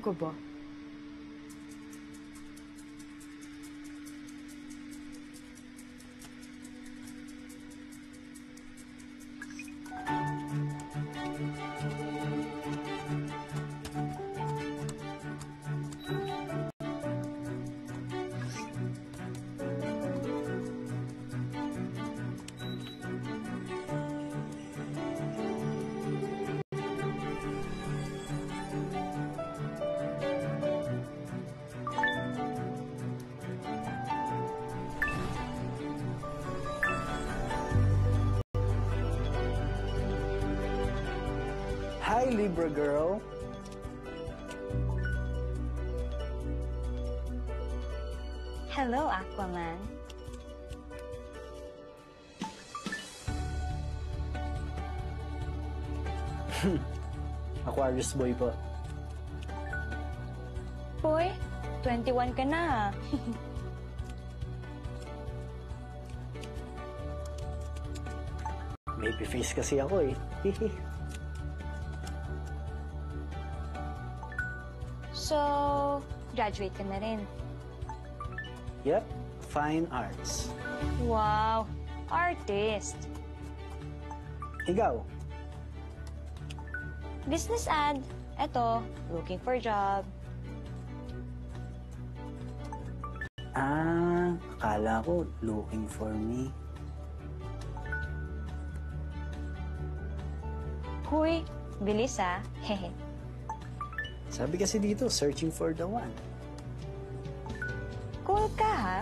ka ba? Hi, Libra girl. Hello, Aquaman. Aquarius boy po. Boy, 21 ka na. Baby face kasi ako eh. So, graduate ka na rin. Yep, fine arts. Wow, artist. Ikaw? Business ad. Eto, looking for job. Akala ko looking for me. Huy, bilis ah. Hehe. Sabi kasi dito, searching for the one. Cool ka ha?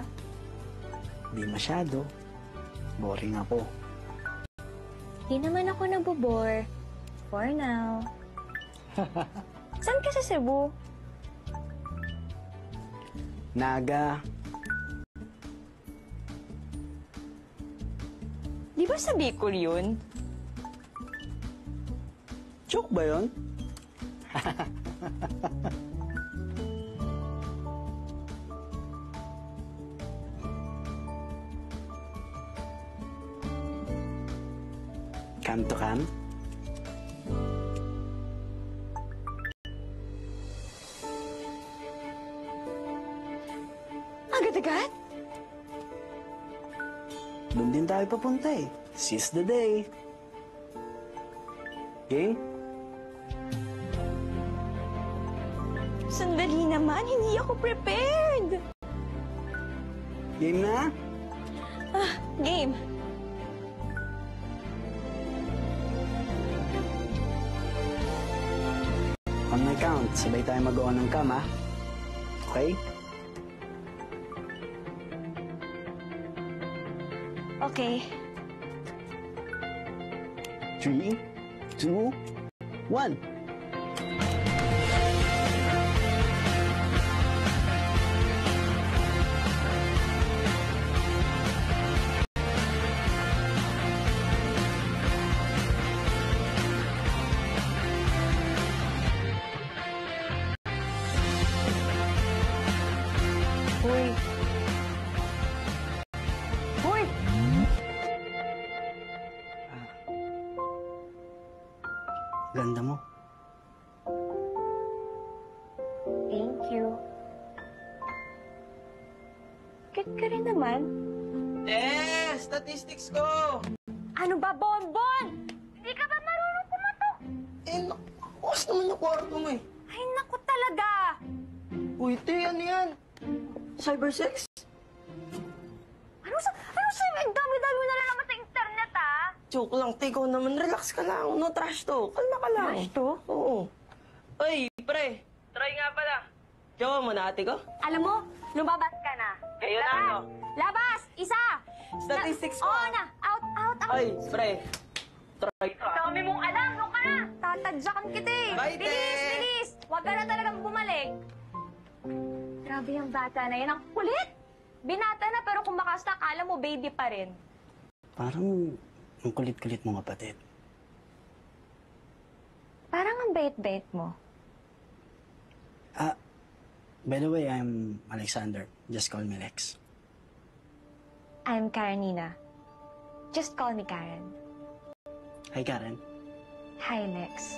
Di masyado. Boring ako. Di naman ako nabobore. For now. Saan ka sa Cebu? Naga. Di ba sa Bicol yun? Joke ba yun? Come to come? Agad-agad? Doon din tayo papunta eh. Seize the day. Game? Sandali naman, hindi ako prepared. Game na? Game. On my count, sabay tayo mag-on ng cam, ha? Okay? Okay. 3, 2, 1. Huy. Huy! Ganda mo. Thank you. Cute ka rin naman. Statistics ko! Ano ba, Bonbon? Hindi ka ba marunong kumatok? Bukas naman yung kwarto mo eh. Ay, naku talaga. Uy, te, ano yan? Cybersex? Ano sa... Ang dami-dami mo nalalaman sa internet, ah? Joke lang, te, ikaw naman. Relax ka lang. No trash to. Kalma ka lang. Trash to? Oo. Uy, pre. Try nga pala. Jowa mo na ate ko? Alam mo, lumabas ka na. Kayo na, Labas! no? Labas! Isa! Statistics ko. Oo na! Out! Uy, pre. Try ka. Dami mong alam! Doon ka na! Tatadyakan kita eh! Bye, te! Bilis! Huwag ka na talagang bumalik! Grabe yung bata na yan. Ang kulit! Binata na pero kung makasta, akala mo baby pa rin. Parang ang kulit-kulit mo, kapatid. Parang ang bait-bait mo. By the way, I'm Alexander. Just call me Lex. I'm Karenina. Just call me Karen. Hi, Karen. Hi, Lex.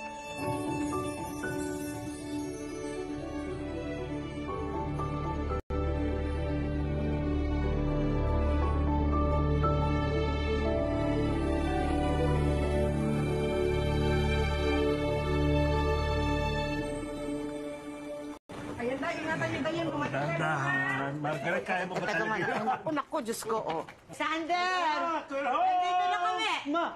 Dahan-dahan. Margaret, kaya mo ba talaga? Naku, Diyos ko, oh. Sander! Nandito na kami! Ma!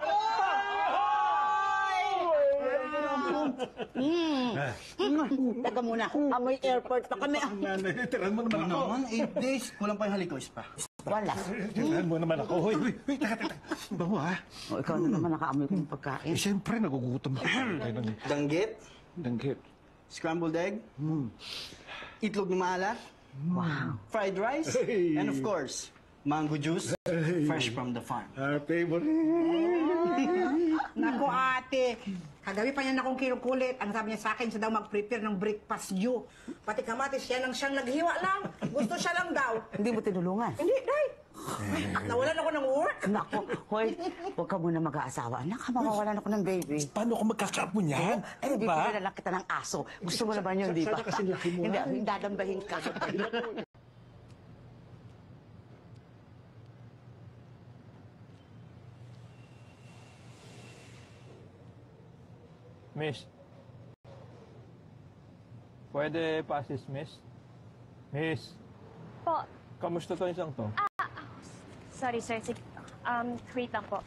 Taga muna, amoy airport pa kami. Nanay, tirahan mo naman ako. 8 days, kulang pa yung halikoys pa. Wala. Tirahan mo naman ako. Hoy, teka. Bawa, ha? O, ikaw na naman nakaamoy kong pagkain. Eh, siyempre, nagugutom ako. Danggit, Danggit. scrambled egg, itlog na maalat, fried rice, and of course, mango juice, fresh from the farm. Favorite. Naku, ate. Kagabi pa niya akong kinukulit. Ang sabi niya sa akin, siya daw mag-prepare ng breakfast stew. Pati kamatis, siya siyang naghiwa lang. Gusto siya lang daw. Hindi mo tinulungan? Hindi, day. Nawalan ako ng work. Naku, hoy, huwag ka muna mag-aasawa. Anak, mawawalan ako ng baby. Paano ako magkakaapo niyan? Eh, bibili na lang kita ng aso. Gusto mo naman yun, di ba? Sana kasi laki mo, Hindi, ha? dadambahin ka. Miss. Pwede pa-assist, miss? Miss, Po, kamusta to isang to? sorry sir. Sige. Wait lang po.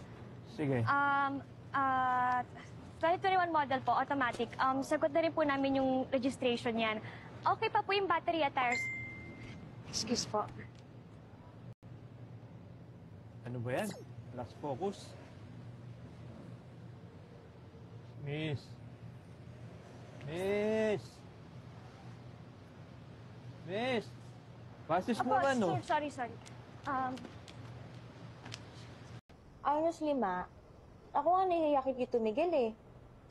Sige. 2021 model po, automatic. Sagot na rin po namin yung registration yan. Okay pa po yung battery at tires. Excuse po. Ano ba yan? Last focus. Miss. Miss. Miss. Basis mo ba, no? Sir, sorry. Honestly, ma, ako nga nahihiya kay Tito Miguel eh.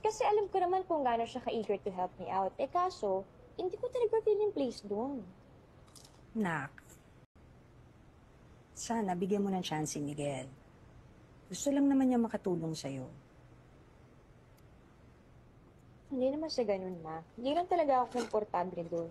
Kasi alam ko naman kung gaano siya ka-eager to help me out. Eh kaso, hindi ko talaga feeling place doon. Nak, sana bigyan mo ng chance si Miguel. Gusto lang naman niya makatulong sa'yo. Hindi naman siya ganun, ma. Hindi lang talaga ako komportable doon.